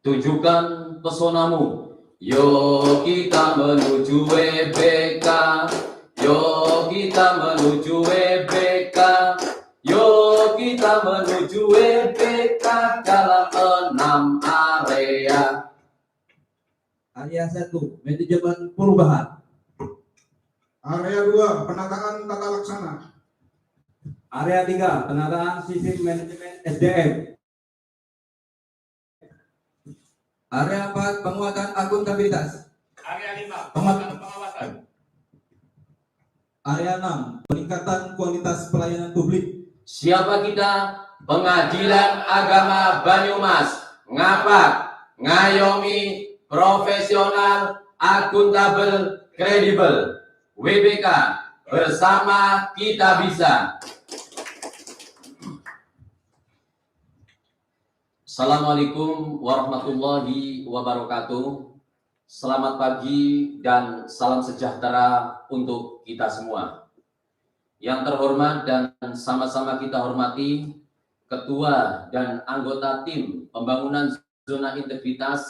Tunjukkan pesonamu. Yuk kita menuju WBK. Yuk kita menuju WBK. Yuk kita menuju WBK dalam 6 area. Area 1, manajemen perubahan. Area 2, penataan tata laksana. Area 3, penataan sistem manajemen SDM. Area 4, penguatan akuntabilitas. Area 5, penguatan pengawasan. Area 6, peningkatan kualitas pelayanan publik. Siapa kita? Pengadilan Agama Banyumas. Ngapak, ngayomi, profesional, akuntabel, kredibel. WBK, bersama kita bisa. Assalamualaikum warahmatullahi wabarakatuh. Selamat pagi dan salam sejahtera untuk kita semua. Yang terhormat dan sama-sama kita hormati Ketua dan anggota tim pembangunan zona integritas,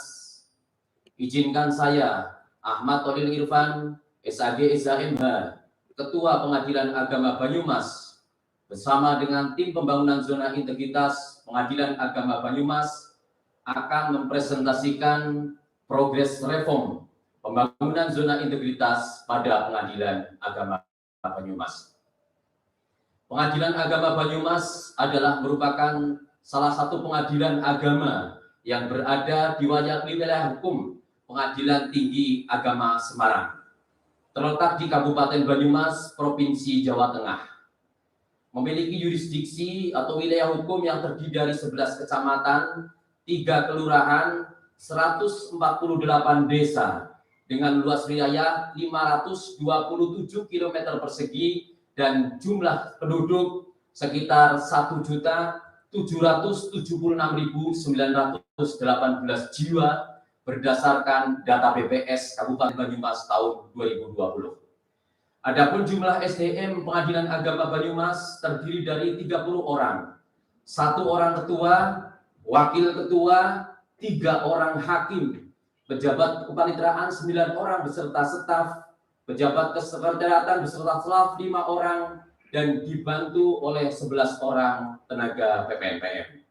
izinkan saya Ahmad Tolil Irfan, SAG SHMH, Ketua Pengadilan Agama Banyumas, bersama dengan tim pembangunan zona integritas Pengadilan Agama Banyumas akan mempresentasikan progres reform pembangunan zona integritas pada Pengadilan Agama Banyumas. Pengadilan Agama Banyumas adalah merupakan salah satu pengadilan agama yang berada di wilayah hukum Pengadilan Tinggi Agama Semarang, terletak di Kabupaten Banyumas, Provinsi Jawa Tengah. Memiliki yurisdiksi atau wilayah hukum yang terdiri dari 11 kecamatan, 3 kelurahan, 148 desa, dengan luas wilayah 527 km persegi dan jumlah penduduk sekitar 1.776.918 jiwa berdasarkan data BPS Kabupaten Banyumas tahun 2020. Adapun jumlah SDM Pengadilan Agama Banyumas terdiri dari 30 orang, 1 orang ketua, wakil ketua, 3 orang hakim, pejabat kepaniteraan 9 orang beserta staf, pejabat kesekretariatan beserta staf 5 orang, dan dibantu oleh 11 orang tenaga PPNPM.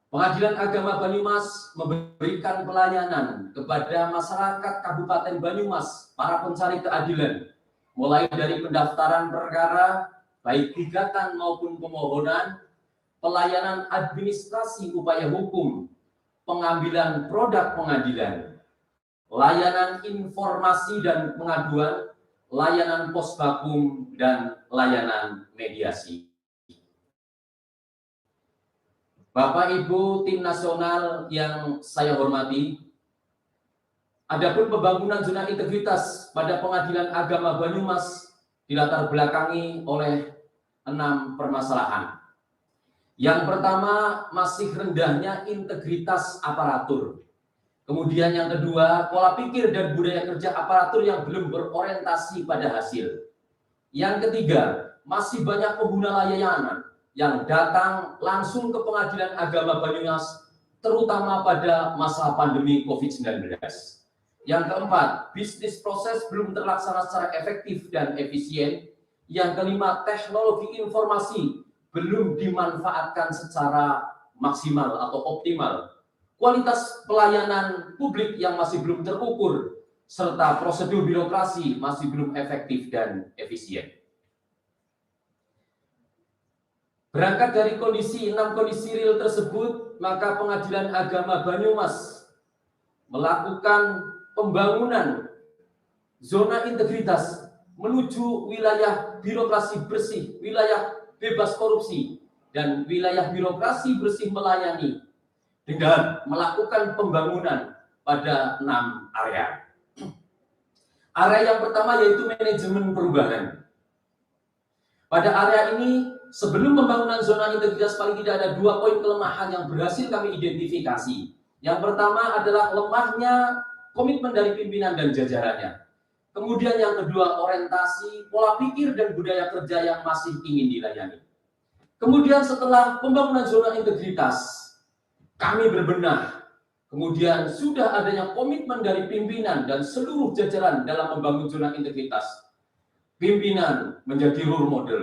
Pengadilan Agama Banyumas memberikan pelayanan kepada masyarakat Kabupaten Banyumas, para pencari keadilan, mulai dari pendaftaran perkara, baik gugatan maupun pemohonan, pelayanan administrasi upaya hukum, pengambilan produk pengadilan, layanan informasi dan pengaduan, layanan posbakum, dan layanan mediasi. Bapak Ibu tim nasional yang saya hormati, adapun pembangunan zona integritas pada Pengadilan Agama Banyumas dilatar belakangi oleh 6 permasalahan. Yang pertama, masih rendahnya integritas aparatur. Kemudian yang kedua, pola pikir dan budaya kerja aparatur yang belum berorientasi pada hasil. Yang ketiga, masih banyak pengguna layanan yang datang langsung ke Pengadilan Agama Banyumas, terutama pada masa pandemi COVID-19. Yang keempat, bisnis proses belum terlaksana secara efektif dan efisien. Yang kelima, teknologi informasi belum dimanfaatkan secara maksimal atau optimal. Kualitas pelayanan publik yang masih belum terukur, serta prosedur birokrasi masih belum efektif dan efisien. Berangkat dari 6 kondisi real tersebut, maka Pengadilan Agama Banyumas melakukan pembangunan zona integritas menuju wilayah birokrasi bersih, wilayah bebas korupsi, dan wilayah birokrasi bersih melayani dengan melakukan pembangunan pada 6 area. Area yang pertama yaitu manajemen perubahan. Pada area ini, sebelum pembangunan zona integritas paling tidak ada 2 poin kelemahan yang berhasil kami identifikasi. Yang pertama adalah lemahnya komitmen dari pimpinan dan jajarannya. Kemudian yang kedua, orientasi, pola pikir dan budaya kerja yang masih ingin dilayani. Kemudian setelah pembangunan zona integritas, kami berbenah Kemudian sudah adanya komitmen dari pimpinan dan seluruh jajaran dalam membangun zona integritas. Pimpinan menjadi role model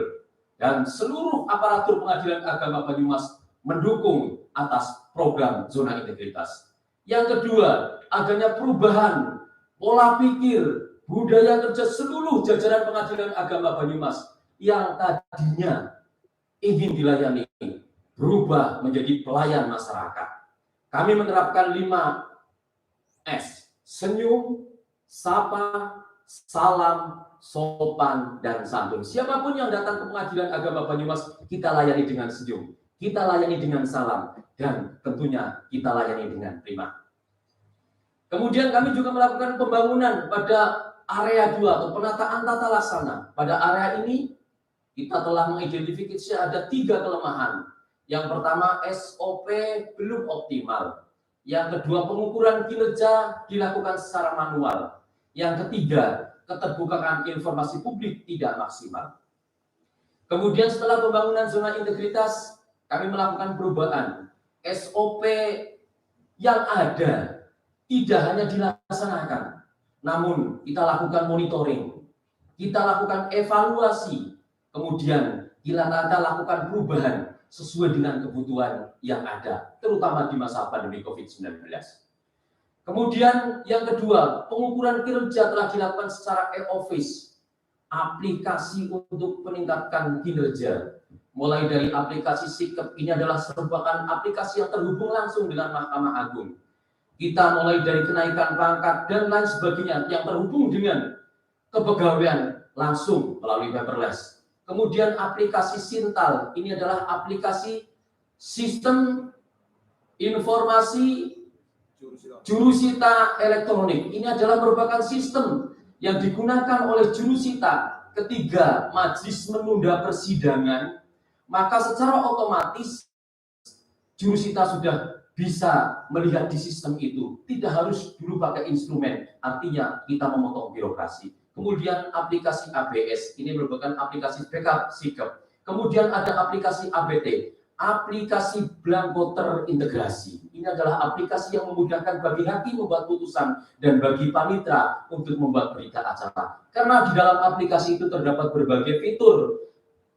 dan seluruh aparatur pengadilan agama Banyumas mendukung atas program zona integritas. Yang kedua, adanya perubahan pola pikir, budaya kerja seluruh jajaran pengadilan agama Banyumas yang tadinya ingin dilayani berubah menjadi pelayan masyarakat. Kami menerapkan 5S: senyum, sapa, salam, sopan, dan santun. Siapapun yang datang ke pengadilan agama Banyumas, kita layani dengan senyum, kita layani dengan salam, dan tentunya kita layani dengan prima. Kemudian kami juga melakukan pembangunan pada area 2 atau penataan tata laksana. Pada area ini kita telah mengidentifikasi ada 3 kelemahan. Yang pertama, SOP belum optimal. Yang kedua, pengukuran kinerja dilakukan secara manual. Yang ketiga, keterbukaan informasi publik tidak maksimal. Kemudian setelah pembangunan zona integritas, kami melakukan perubahan. SOP yang ada tidak hanya dilaksanakan, namun kita lakukan monitoring, kita lakukan evaluasi, kemudian kita lakukan perubahan sesuai dengan kebutuhan yang ada, terutama di masa pandemi COVID-19. Kemudian yang kedua, pengukuran kinerja telah dilakukan secara e-office, aplikasi untuk meningkatkan kinerja. Mulai dari aplikasi Sikep, ini adalah merupakan aplikasi yang terhubung langsung dengan Mahkamah Agung. Kita mulai dari kenaikan pangkat dan lain sebagainya yang terhubung dengan kepegawaian langsung melalui paperless. Kemudian aplikasi Sintal, ini adalah aplikasi sistem informasi jurusita elektronik. Ini adalah merupakan sistem yang digunakan oleh jurusita ketika majelis menunda persidangan, maka secara otomatis jurusita sudah bisa melihat di sistem itu. Tidak harus dulu pakai instrumen, artinya kita memotong birokrasi. Kemudian aplikasi ABS, ini merupakan aplikasi backup Sikep. Kemudian ada aplikasi ABT, aplikasi Blanko terintegrasi. Ini adalah aplikasi yang memudahkan bagi hakim membuat putusan dan bagi panitra untuk membuat berita acara. Karena di dalam aplikasi itu terdapat berbagai fitur.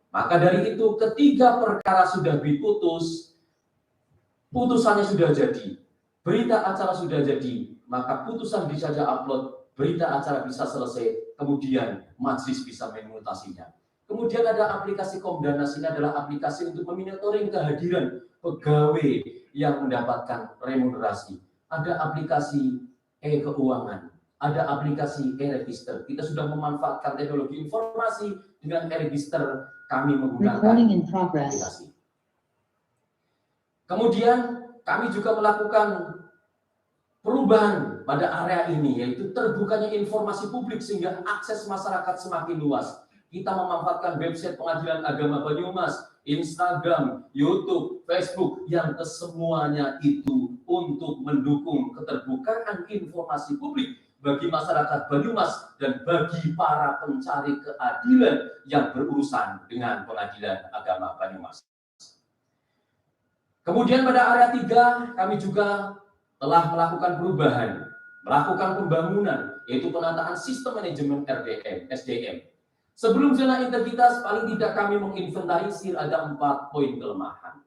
Maka dari itu ketika perkara sudah diputus, putusannya sudah jadi, berita acara sudah jadi, maka putusan bisa saja upload, berita acara bisa selesai, kemudian majelis bisa memutasinya. Kemudian ada aplikasi Komdanas, ini adalah aplikasi untuk memonitoring kehadiran pegawai yang mendapatkan remunerasi. Ada aplikasi e-keuangan, ada aplikasi e-register. Kita sudah memanfaatkan teknologi informasi dengan e-register, kami menggunakan aplikasi. Kemudian kami juga melakukan perubahan pada area ini, yaitu terbukanya informasi publik sehingga akses masyarakat semakin luas. Kita memanfaatkan website Pengadilan Agama Banyumas, Instagram, YouTube, Facebook, yang kesemuanya itu untuk mendukung keterbukaan informasi publik bagi masyarakat Banyumas dan bagi para pencari keadilan yang berurusan dengan Pengadilan Agama Banyumas. Kemudian pada area 3, kami juga telah melakukan perubahan, melakukan pembangunan, yaitu penataan sistem manajemen SDM. Sebelum zona integritas, paling tidak kami menginventarisir ada 4 poin kelemahan.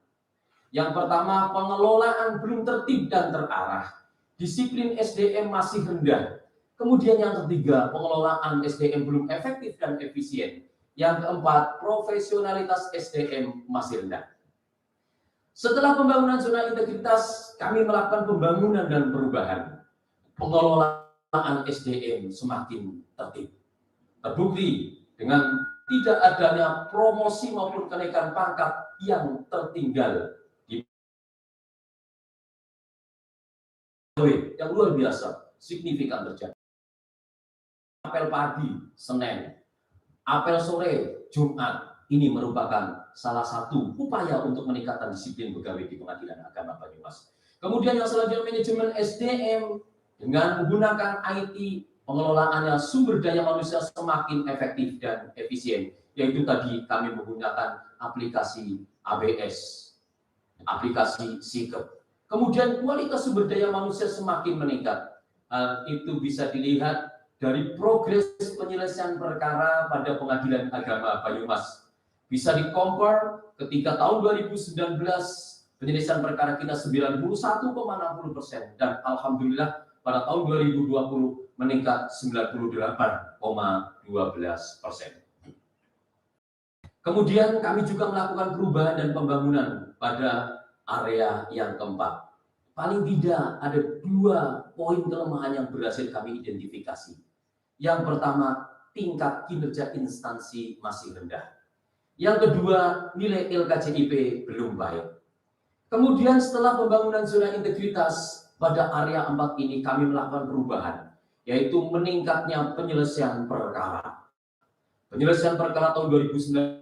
Yang pertama, pengelolaan belum tertib dan terarah. Disiplin SDM masih rendah. Kemudian yang ketiga, pengelolaan SDM belum efektif dan efisien. Yang keempat, profesionalitas SDM masih rendah. Setelah pembangunan zona integritas, kami melakukan pembangunan dan perubahan. Pengelolaan SDM semakin tertib. Terbukti dengan tidak adanya promosi maupun kenaikan pangkat yang tertinggal di yang luar biasa, signifikan terjadi. Apel pagi, Senin, apel sore, Jumat, ini merupakan salah satu upaya untuk meningkatkan disiplin pegawai di Pengadilan Agama Banyumas. Kemudian yang selanjutnya, manajemen SDM dengan menggunakan IT, pengelolaannya sumber daya manusia semakin efektif dan efisien. Yaitu tadi kami menggunakan aplikasi ABS, aplikasi Sikep. Kemudian kualitas sumber daya manusia semakin meningkat. Hal itu bisa dilihat dari progres penyelesaian perkara pada Pengadilan Agama Banyumas. Bisa dikompar ketika tahun 2019 penyelesaian perkara kita 91,60% dan alhamdulillah pada tahun 2020 meningkat 98,12%. Kemudian kami juga melakukan perubahan dan pembangunan pada area yang keempat. Paling tidak ada 2 poin kelemahan yang berhasil kami identifikasi. Yang pertama, tingkat kinerja instansi masih rendah. Yang kedua, nilai LKJIP belum baik. Kemudian setelah pembangunan zona integritas pada area 4 ini kami melakukan perubahan, yaitu meningkatnya penyelesaian perkara. Penyelesaian perkara tahun 2019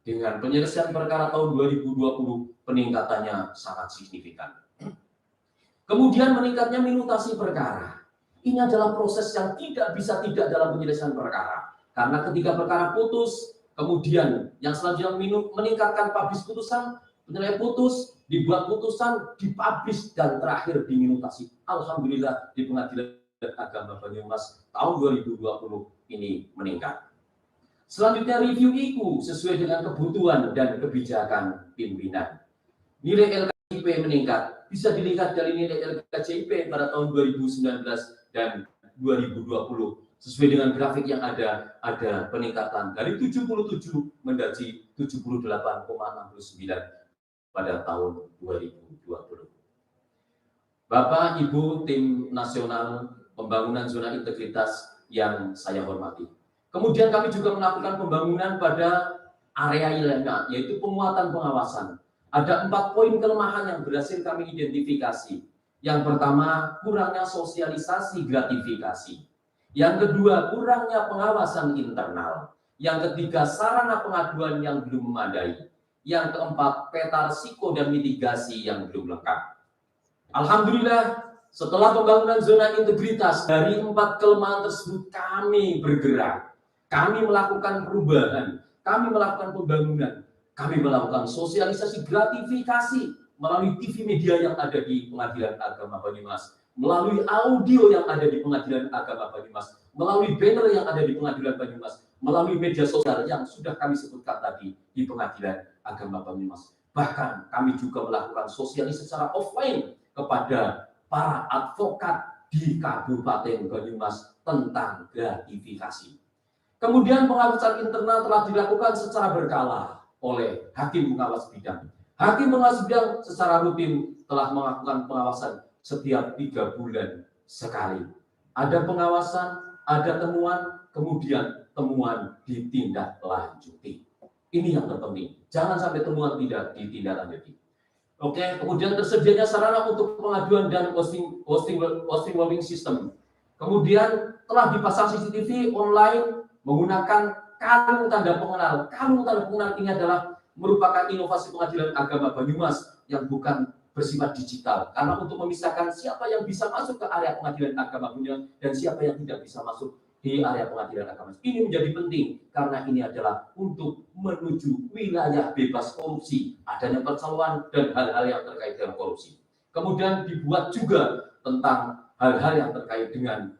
dengan penyelesaian perkara tahun 2020 peningkatannya sangat signifikan. Kemudian meningkatnya minutasi perkara. Ini adalah proses yang tidak bisa tidak dalam penyelesaian perkara. Karena ketika perkara putus, kemudian yang selanjutnya meningkatkan publish putusan, penilaian putus, dibuat putusan, dipublish, dan terakhir diminutasi. Alhamdulillah di Pengadilan Agama Banyumas tahun 2020 ini meningkat. Selanjutnya review IKU sesuai dengan kebutuhan dan kebijakan pimpinan. Nilai LKJIP meningkat, bisa dilihat dari nilai LKJIP pada tahun 2019 dan 2020. Sesuai dengan grafik yang ada peningkatan dari 77 menjadi 78,69 pada tahun 2020. Bapak, Ibu, tim nasional pembangunan zona integritas yang saya hormati. Kemudian kami juga melakukan pembangunan pada area lainnya, yaitu penguatan pengawasan. Ada 4 poin kelemahan yang berhasil kami identifikasi. Yang pertama, kurangnya sosialisasi gratifikasi. Yang kedua, kurangnya pengawasan internal. Yang ketiga, sarana pengaduan yang belum memadai. Yang keempat, peta risiko dan mitigasi yang belum lengkap. Alhamdulillah, setelah pembangunan zona integritas, dari 4 kelemahan tersebut kami bergerak. Kami melakukan perubahan, kami melakukan pembangunan, kami melakukan sosialisasi gratifikasi melalui TV media yang ada di Pengadilan Agama Banyumas, melalui audio yang ada di Pengadilan Agama Banyumas, melalui banner yang ada di Pengadilan Banyumas, melalui media sosial yang sudah kami sebutkan tadi di Pengadilan Agama Banyumas. Bahkan kami juga melakukan sosialisasi secara offline kepada para advokat di Kabupaten Banyumas tentang gratifikasi. Kemudian pengawasan internal telah dilakukan secara berkala oleh Hakim Pengawas Bidang. Hakim Pengawas Bidang secara rutin telah melakukan pengawasan setiap 3 bulan sekali. Ada pengawasan, ada temuan, kemudian temuan ditindaklanjuti. Ini yang terpenting. Jangan sampai temuan tidak ditindaklanjuti. Oke, kemudian tersedianya sarana untuk pengaduan dan hosting system. Kemudian telah dipasang CCTV online menggunakan kalung tanda pengenal. Kalung tanda pengenal ini adalah merupakan inovasi Pengadilan Agama Banyumas yang bukan bersifat digital. Karena untuk memisahkan siapa yang bisa masuk ke area Pengadilan Agama Banyumas dan siapa yang tidak bisa masuk di area Pengadilan Agama. Ini menjadi penting karena ini adalah untuk menuju wilayah bebas korupsi, adanya percaloan dan hal-hal yang terkait dengan korupsi. Kemudian dibuat juga tentang hal-hal yang terkait dengan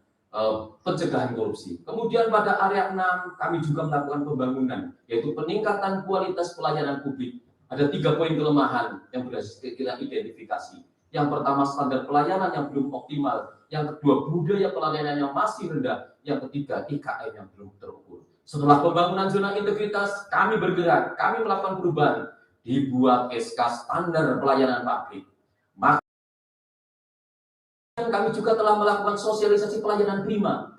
pencegahan korupsi. Kemudian pada area 6 kami juga melakukan pembangunan, yaitu peningkatan kualitas pelayanan publik. Ada 3 poin kelemahan yang berhasil kita identifikasi. Yang pertama, standar pelayanan yang belum optimal. Yang kedua, budaya pelayanan yang masih rendah. Yang ketiga, IKM yang belum terukur. Setelah pembangunan zona integritas, kami bergerak, kami melakukan perubahan. Dibuat SK standar pelayanan publik. Kami juga telah melakukan sosialisasi pelayanan prima.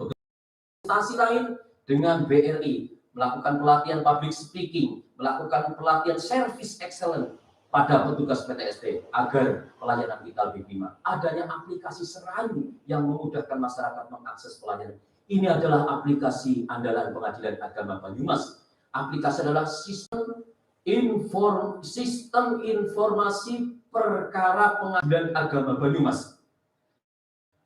Instansi lain dengan BRI, melakukan pelatihan public speaking, melakukan pelatihan service excellence pada petugas PTSD agar pelayanan kita lebih prima. Adanya aplikasi Serayu yang memudahkan masyarakat mengakses pelayanan. Ini adalah aplikasi andalan Pengadilan Agama Banyumas. Aplikasi adalah sistem informasi perkara Pengadilan Agama Banyumas.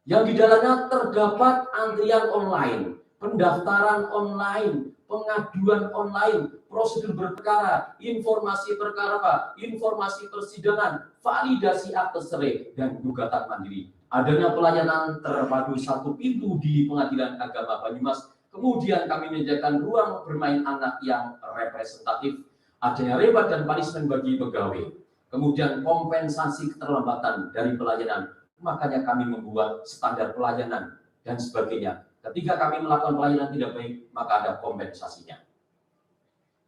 Yang di dalamnya terdapat antrian online, pendaftaran online, pengaduan online, prosedur berperkara, informasi perkara, informasi persidangan, validasi akte cerai, dan gugatan mandiri. Adanya pelayanan terpadu satu pintu di Pengadilan Agama Banyumas. Kemudian kami menyediakan ruang bermain anak yang representatif, adanya reward dan punishment bagi pegawai. Kemudian kompensasi keterlambatan dari pelayanan. Makanya kami membuat standar pelayanan dan sebagainya. Ketika kami melakukan pelayanan tidak baik, maka ada kompensasinya.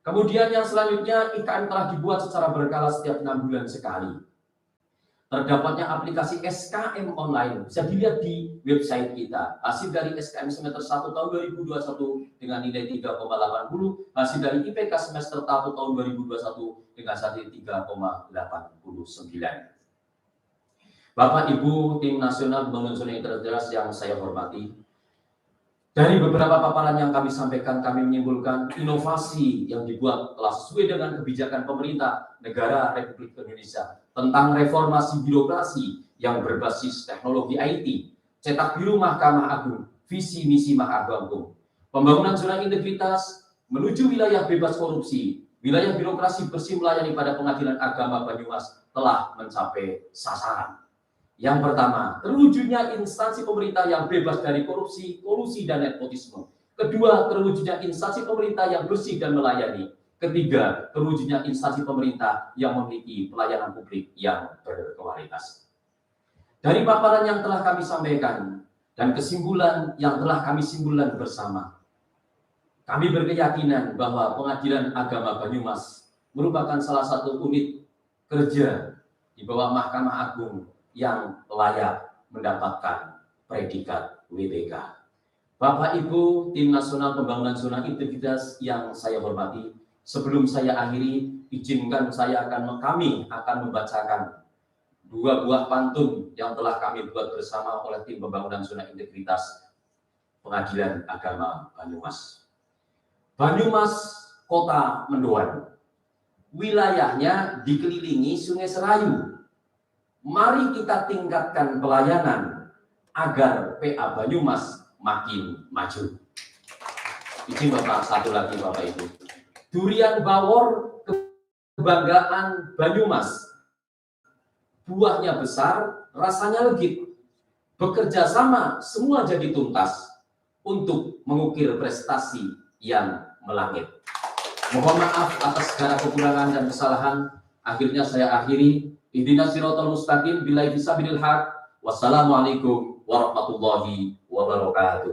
Kemudian yang selanjutnya, IKN telah dibuat secara berkala setiap 6 bulan sekali. Terdapatnya aplikasi SKM online, bisa dilihat di website kita. Hasil dari SKM semester 1 tahun 2021 dengan nilai 3,80, hasil dari IPK semester 1 tahun 2021 dengan nilai 3,89. Bapak Ibu tim nasional pembangunan zona integritas yang saya hormati, dari beberapa paparan yang kami sampaikan, kami menyimpulkan inovasi yang dibuat telah sesuai dengan kebijakan pemerintah negara Republik Indonesia tentang reformasi birokrasi yang berbasis teknologi IT, cetak biru Mahkamah Agung, visi misi Mahkamah Agung, pembangunan zona integritas menuju wilayah bebas korupsi, wilayah birokrasi bersih melayani pada Pengadilan Agama Banyumas telah mencapai sasaran. Yang pertama, terwujudnya instansi pemerintah yang bebas dari korupsi, kolusi, dan nepotisme. Kedua, terwujudnya instansi pemerintah yang bersih dan melayani. Ketiga, terwujudnya instansi pemerintah yang memiliki pelayanan publik yang berkualitas. Dari paparan yang telah kami sampaikan dan kesimpulan yang telah kami simpulkan bersama, kami berkeyakinan bahwa Pengadilan Agama Banyumas merupakan salah satu unit kerja di bawah Mahkamah Agung yang layak mendapatkan predikat WTK. Bapak Ibu tim nasional pembangunan zona integritas yang saya hormati, sebelum saya akhiri, izinkan kami akan membacakan 2 buah pantun yang telah kami buat bersama oleh tim pembangunan zona integritas Pengadilan Agama Banyumas. Banyumas, kota mendoan, wilayahnya dikelilingi Sungai Serayu. Mari kita tingkatkan pelayanan agar PA Banyumas makin maju. Izin Bapak, satu lagi Bapak Ibu. Durian bawor kebanggaan Banyumas. Buahnya besar, rasanya legit. Bekerja sama semua jadi tuntas untuk mengukir prestasi yang melangit. Mohon maaf atas segala kekurangan dan kesalahan. Akhirnya saya akhiri. Ihdinas siratal mustaqim billahi fisabilil haq. Wassalamualaikum warahmatullahi wabarakatuh.